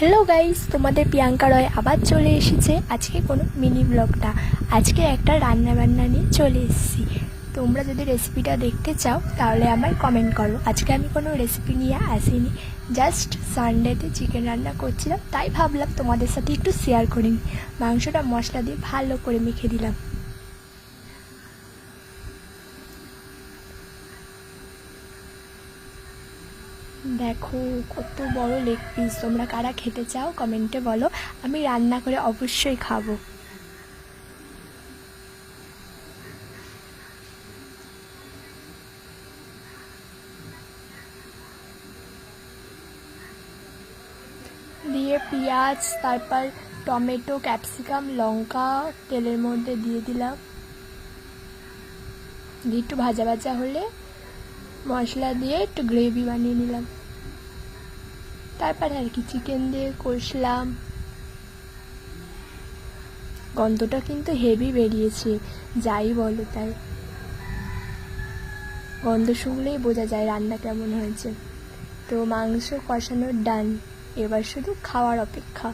Hello guys, তোমাদের প্রিয়াঙ্কা রয় আবার চলে এসেছে আজকে কোনো মিনি ব্লগটা। আজকে একটা রান্নাবান্না নিয়ে চলে এসেছি। তোমরা যদি রেসিপিটা দেখতে চাও তাহলে আমায় কমেন্ট করো। আজকে আমি কোনো রেসিপি নিয়ে আসিনি, জাস্ট সানডেতে চিকেন রান্না করছিলাম, তাই ভাবলাম তোমাদের সাথে একটু শেয়ার করে নিই। মাংসটা মশলা দিয়ে ভালো করে মেখে দিলাম। দেখো কত বড় লেগ পিস। তোমরা কারা খেতে চাও কমেন্টে বলো, আমি রান্না করে অবশ্যই খাবো। দিয়ে পেঁয়াজ, তারপর টমেটো, ক্যাপসিকাম, লঙ্কা তেলের মধ্যে দিয়ে দিলাম। দিয়ে একটু ভাজা ভাজা হলে মশলা দিয়ে একটু গ্রেভি বানিয়ে নিলাম। তারপর আর কি চিকেন দিয়ে কষলাম। গন্ধটা কিন্তু হেভি বেরিয়েছে, যাই বলো তাই। গন্ধ শুনলেই বোঝা যায় রান্না কেমন হয়েছে। তো মাংস কষানোর ডান, এবার শুধু খাওয়ার অপেক্ষা।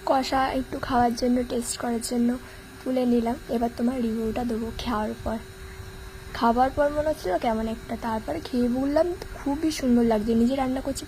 কষা একটু খাওয়ার জন্য, টেস্ট করার জন্য তুলে নিলাম। এবার তোমার রিভিউটা দেবো খাওয়ার পর মনে হচ্ছিল কেমন একটা, তারপরে খেয়ে বললাম খুবই সুন্দর লাগছে। নিজে রান্না করছি